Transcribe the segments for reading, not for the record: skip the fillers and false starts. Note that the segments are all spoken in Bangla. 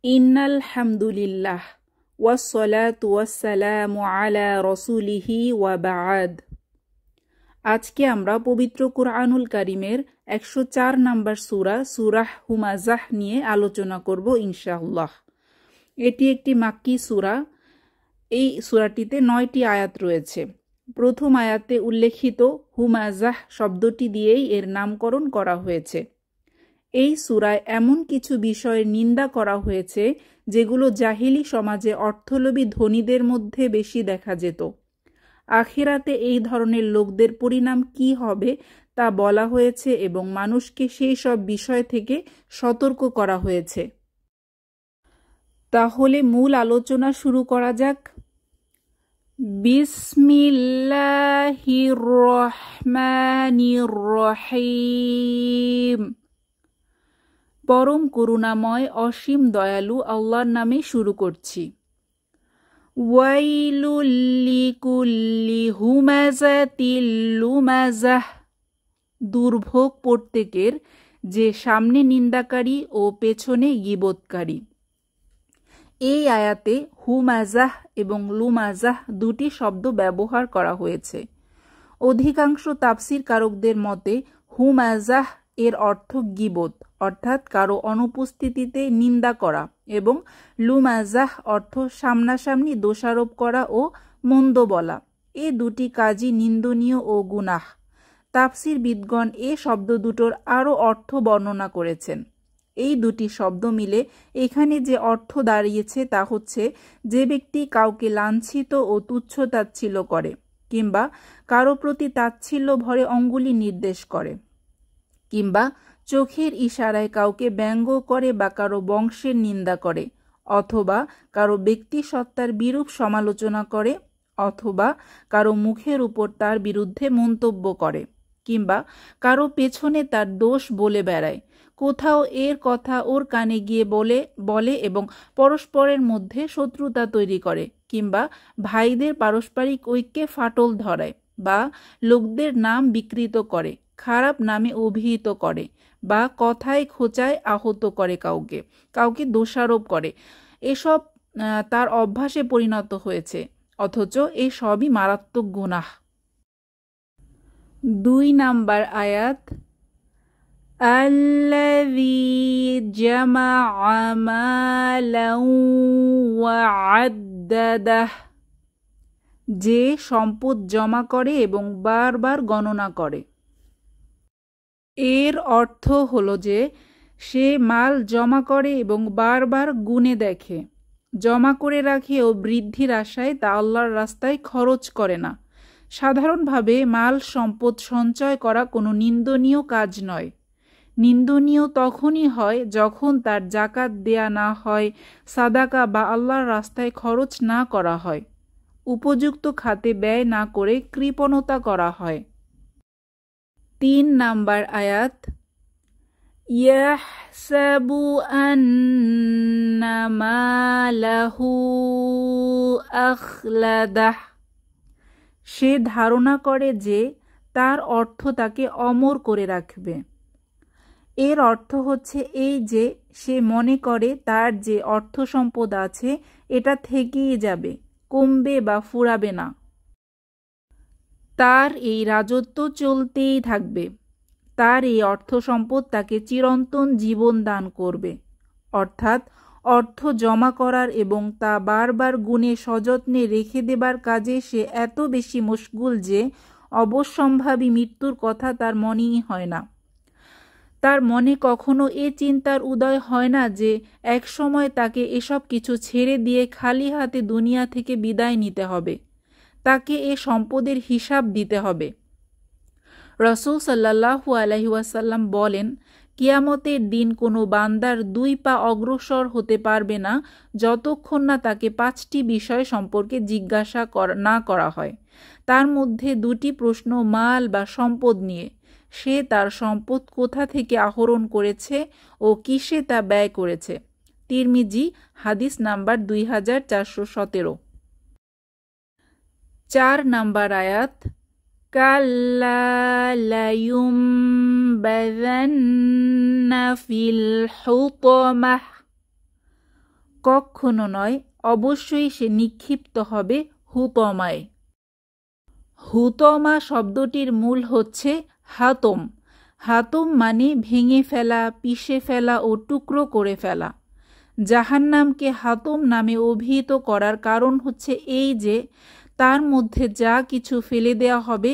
ইন্নাল হামদুলিল্লাহ ওয়াসসালাতু ওয়াসসালামু আলা রাসূলিহি ওয়া বা'দ। আজকে আমরা পবিত্র কুরআনুল কারীমের 104 নম্বর সূরা হুমাযাহ নিয়ে আলোচনা করব ইনশাআল্লাহ। এটি একটি মাক্কি সূরা। এই সূরাটিতে 9টি আয়াত রয়েছে। প্রথম আয়াতে উল্লেখিত হুমাযাহ শব্দটি দিয়েই এর নামকরণ করা হয়েছে। এই সূরায় এমন কিছু বিষয়ের নিন্দা করা হয়েছে যেগুলো জাহিলি সমাজে অর্থলোভী ধনীদের মধ্যে বেশি দেখা যেত। আখিরাতে এই ধরনের লোকদের পরিণাম কি হবে তা বলা হয়েছে এবং মানুষকে সেই সব বিষয় থেকে সতর্ক করা হয়েছে। তাহলে মূল আলোচনা শুরু করা যাক। বিসমিল্লাহির রহমানির রহিম। পরম করুণাময় অসীম দয়ালু আল্লাহর নামে শুরু করছি। ওয়াইলুল লিকুল্লি হুমাযাতিল লুমাযাহ। দুর্ভোগ প্রত্যেকের যে সামনে নিন্দাকারী ও পেছনে গীবতকারী। এই আয়াতে হুমাযাহ এবং লুমাযাহ দুটি শব্দ ব্যবহার করা হয়েছে। অধিকাংশ তাফসীর কারকদের মতে হুমাযাহ এর অর্থ গীবত অর্থাৎ কারো অনুপস্থিতিতে নিন্দা করা এবং লুমাযাহ অর্থ সামনাসামনি দোষারোপ করা ও মন্দ বলা। এ দুটি কাজই নিন্দনীয় ও গুনাহ। তাফসীরবিদগণ এ শব্দ দুটোর আরও অর্থ বর্ণনা করেছেন। এই দুটি শব্দ মিলে এখানে যে অর্থ দাঁড়িয়েছে তা হচ্ছে যে ব্যক্তি কাউকে লাঞ্ছিত ও তুচ্ছ-তাচ্ছিল্য করে কিংবা কারো প্রতি তাচ্ছিল্য ভরে অঙ্গুলি নির্দেশ করে কিংবা চোখের ইশারায় কাউকে ব্যঙ্গ করে বা কারো বংশের নিন্দা করে অথবা কারো ব্যক্তি সত্তার বিরূপ সমালোচনা করে অথবা কারো মুখের উপর তার বিরুদ্ধে মন্তব্য করে কিংবা কারো পেছনে তার দোষ বলে বেড়ায়, কোথাও এর কথা ওর কানে গিয়ে বলে এবং পরস্পরের মধ্যে শত্রুতা তৈরি করে কিংবা ভাইদের পারস্পরিক ঐক্যে ফাটল ধরায় বা লোকদের নাম বিকৃত করে, খারাপ নামে অভিহিত করে বা কথায় খোঁচায় আহত করে কাউকে দোষারোপ করে। এসব তার অভ্যাসে পরিণত হয়েছে, অথচ এই সবই মারাত্মক গুনাহ। 2 নাম্বার আয়াত আল্লাযী জামাআ মালান ওয়া আদ্দাদাহ। যে সম্পদ জমা করে এবং বারবার গণনা করে। এর অর্থ হলো যে সে মাল জমা করে এবং বারবার গুণে দেখে, জমা করে রাখে ও বৃদ্ধির আশায় তা আল্লাহর রাস্তায় খরচ করে না। সাধারণভাবে মাল সম্পদ সঞ্চয় করা কোনো নিন্দনীয় কাজ নয়। নিন্দনীয় তখনই হয় যখন তার জাকাত দেয়া না হয়, সাদাকা বা আল্লাহর রাস্তায় খরচ না করা হয়, উপযুক্ত খাতে ব্যয় না করে কৃপণতা করা হয়। 3 নাম্বার আয়াত ইয়াহসাবু আন্না মালাহু আখলাদাহ। সে ধারণা করে যে তার অর্থ তাকে অমর করে রাখবে। এর অর্থ হচ্ছে এই যে সে মনে করে তার যে অর্থ সম্পদ আছে এটা থেকেই যাবে, কমবে বা ফুরাবে না। তার এই রাজত্ব চলতেই থাকবে। তার এই অর্থ সম্পদ তাকে চিরন্তন জীবন দান করবে। অর্থাৎ অর্থ জমা করার এবং তা বারবার গুণে সযত্নে রেখে দেবার কাজে সে এত বেশি মশগুল যে অবশ্যম্ভাবী মৃত্যুর কথা তার মনেই হয় না। তার মনে কখনো এ চিন্তার উদয় হয় না যে এক সময় তাকে এসব কিছু ছেড়ে দিয়ে খালি হাতে দুনিয়া থেকে বিদায় নিতে হবে, তাকে এ সম্পদের হিসাব দিতে হবে। রাসূল সাল্লাল্লাহু আলাইহি ওয়াসাল্লাম বলেন, কিয়ামতের দিন কোনো বান্দার 2 পা অগ্রসর হতে পারবে না যতক্ষণ না তাকে 5টি বিষয় সম্পর্কে জিজ্ঞাসা না করা হয়। তার মধ্যে 2টি প্রশ্ন মাল বা সম্পদ নিয়ে। সে তার সম্পদ কোথা থেকে আহরণ করেছে ও কিসে তা ব্যয় করেছে। তিরমিজি হাদিস নাম্বার 2417। 4 নাম্বার আয়াত কাল্লা লায়ুমবাযান্না ফিল হুতামাহ। কখনো নয়, অবশ্যই সে নিক্ষিপ্ত হবে হুতমায়। হুতমা শব্দটির মূল হচ্ছে হাতম। হাতম মানে ভেঙে ফেলা, পিষে ফেলা ও টুকরো করে ফেলা। জাহান্নামকে হাতম নামে অভিহিত করার কারণ হচ্ছে এই যে তার মধ্যে যা কিছু ফেলে দেওয়া হবে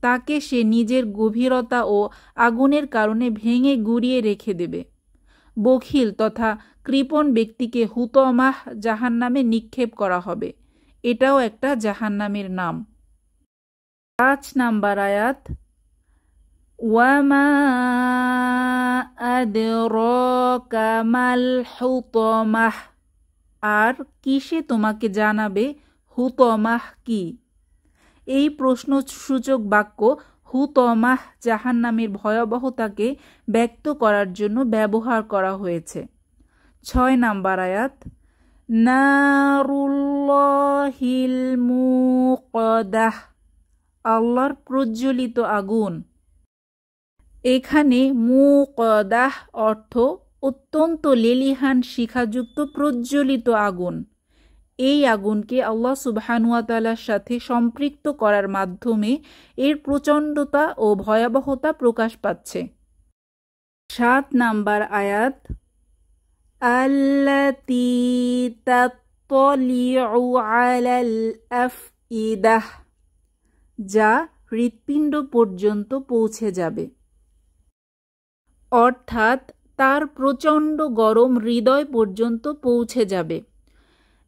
তাকে সে নিজের গভীরতা ও আগুনের কারণে ভেঙে গুঁড়িয়ে রেখে দেবে। বখিল তথা কৃপণ ব্যক্তিকে হুতমাহ জাহান্নামে নিক্ষেপ করা হবে। এটাও একটা জাহান্নামের নাম। 5 নাম্বার আয়াত, ওয়ামা আদরাকা মাল হুতমাহ, আর কিসে তোমাকে জানাবে হুতমাহ কি? এই প্রশ্নসূচক বাক্য হুতমাহ জাহান্নামের ভয়াবহতাকে ব্যক্ত করার জন্য ব্যবহার করা হয়েছে। 6 নাম্বার আয়াত, নারুল্লাহিল মুকাদাহ, আল্লাহর প্রজ্বলিত আগুন। এখানে মুকাদাহ অর্থ অত্যন্ত লেলিহান শিখাযুক্ত প্রজ্বলিত আগুন। এই আগুনকে আল্লাহ সুবহানাহু ওয়া তাআলার সাথে সম্পৃক্ত করার মাধ্যমে এর প্রচণ্ডতা ও ভয়াবহতা প্রকাশ পাচ্ছে। 7 নাম্বার আয়াত, আল্লাতী তাত্তালিউ আলাল আফইদাহ, যা হৃৎপিণ্ড পর্যন্ত পৌঁছে যাবে। অর্থাৎ তার প্রচণ্ড গরম হৃদয় পর্যন্ত পৌঁছে যাবে।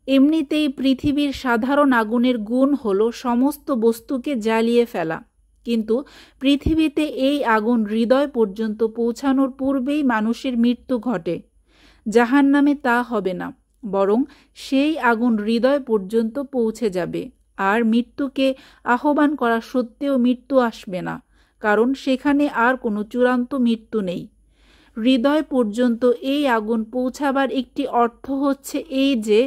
এমনিতেই পৃথিবীর সাধারণ আগুনের গুণ হলো সমস্ত বস্তুকে জ্বালিয়ে ফেলা, কিন্তু পৃথিবীতে এই আগুন হৃদয় পর্যন্ত পৌঁছানোর পূর্বেই মানুষের মৃত্যু ঘটে। জাহান্নামে তা হবে না, বরং সেই আগুন হৃদয় পর্যন্ত পৌঁছে যাবে, আর মৃত্যুকে আহ্বান করা সত্ত্বেও মৃত্যু আসবে না, কারণ সেখানে আর কোনো চূড়ান্ত মৃত্যু নেই। হৃদয় পর্যন্ত এই আগুন পৌঁছাবার একটি অর্থ হচ্ছে এই যে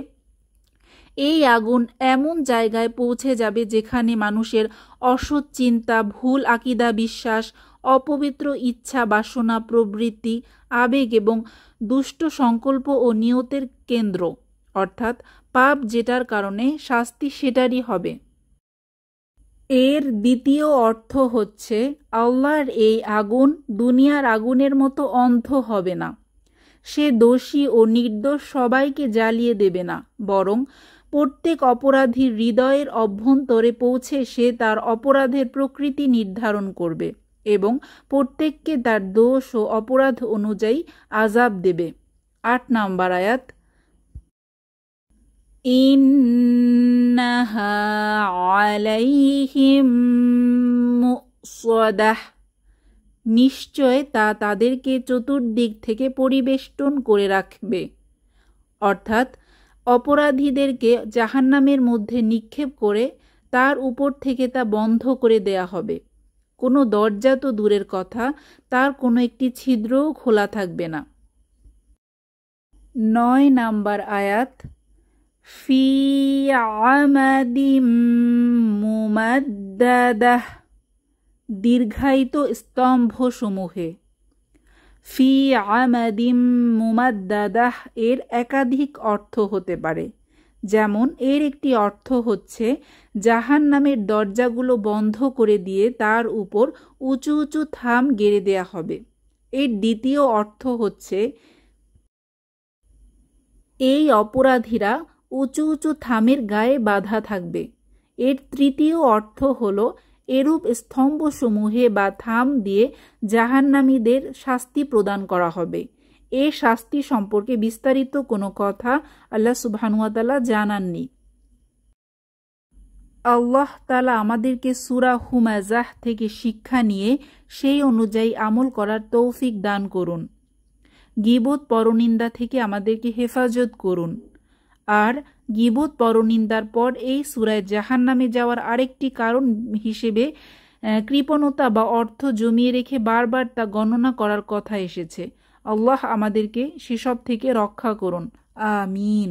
এই আগুন এমন জায়গায় পৌঁছে যাবে যেখানে মানুষের অসৎ চিন্তা, ভুল আকীদা বিশ্বাস, অপবিত্র ইচ্ছা বাসনা প্রবৃত্তি, আবেগ এবং দুষ্ট সংকল্প ও নিয়তের কেন্দ্র, অর্থাৎ পাপ যেটার কারণে শাস্তি সেটারই হবে। এর দ্বিতীয় অর্থ হচ্ছে আল্লাহর এই আগুন দুনিয়ার আগুনের মতো অন্ধ হবে না। সে দোষী ও নির্দোষ সবাইকে জ্বালিয়ে দেবে না, বরং প্রত্যেক অপরাধীর হৃদয়ের অভ্যন্তরে পৌঁছে সে তার অপরাধের প্রকৃতি নির্ধারণ করবে এবং প্রত্যেককে তার দোষ ও অপরাধ অনুযায়ী আযাব দেবে। 8 নাম্বার আয়াত, ইন্নাহা আলাইহিম মুসাদাহ, নিশ্চয় তা তাদেরকে চতুর্দিক থেকে পরিবেষ্টন করে রাখবে। অর্থাৎ অপরাধীদেরকে জাহান্নামের মধ্যে নিক্ষেপ করে তার উপর থেকে তা বন্ধ করে দেয়া হবে। কোনো দরজা তো দূরের কথা, তার কোনো একটি ছিদ্রও খোলা থাকবে না। 9 নাম্বার আয়াত, ফি আমাদিম মুমাদ্দাদাহ, দীর্ঘায়িত স্তম্ভসমূহে। ফি আমাদিম মুমাদ্দাদাহ এর একাধিক অর্থ হতে পারে, যেমন এর একটি অর্থ হচ্ছে জাহান্নামের দরজাগুলো বন্ধ করে দিয়ে তার উপর উঁচু উঁচু থাম গেড়ে দেয়া হবে। এর দ্বিতীয় অর্থ হচ্ছে এই অপরাধীরা উঁচু উঁচু থামের গায়ে বাঁধা থাকবে। এর তৃতীয় অর্থ হলো এরূপ স্তম্ভসমূহে বা থাম দিয়ে জাহান্নামীদের শাস্তি প্রদান করা হবে। এ শাস্তি সম্পর্কে বিস্তারিত কোনো কথা আল্লাহ সুবহানাহু ওয়া তাআলা জানাননি। আল্লাহ তাআলা আমাদেরকে সূরা হুমাযাহ থেকে শিক্ষা নিয়ে সেই অনুযায়ী আমল করার তৌফিক দান করুন। গীবত পরনিন্দা থেকে আমাদেরকে হেফাজত করুন। আর গীবত পরনিন্দার পর এই সূরায় জাহান্নামে যাওয়ার আরেকটি কারণ হিসেবে কৃপণতা বা অর্থ জমিয়ে রেখে বারবার তা গণনা করার কথা এসেছে। আল্লাহ আমাদেরকে সেসব থেকে রক্ষা করুন। আমিন।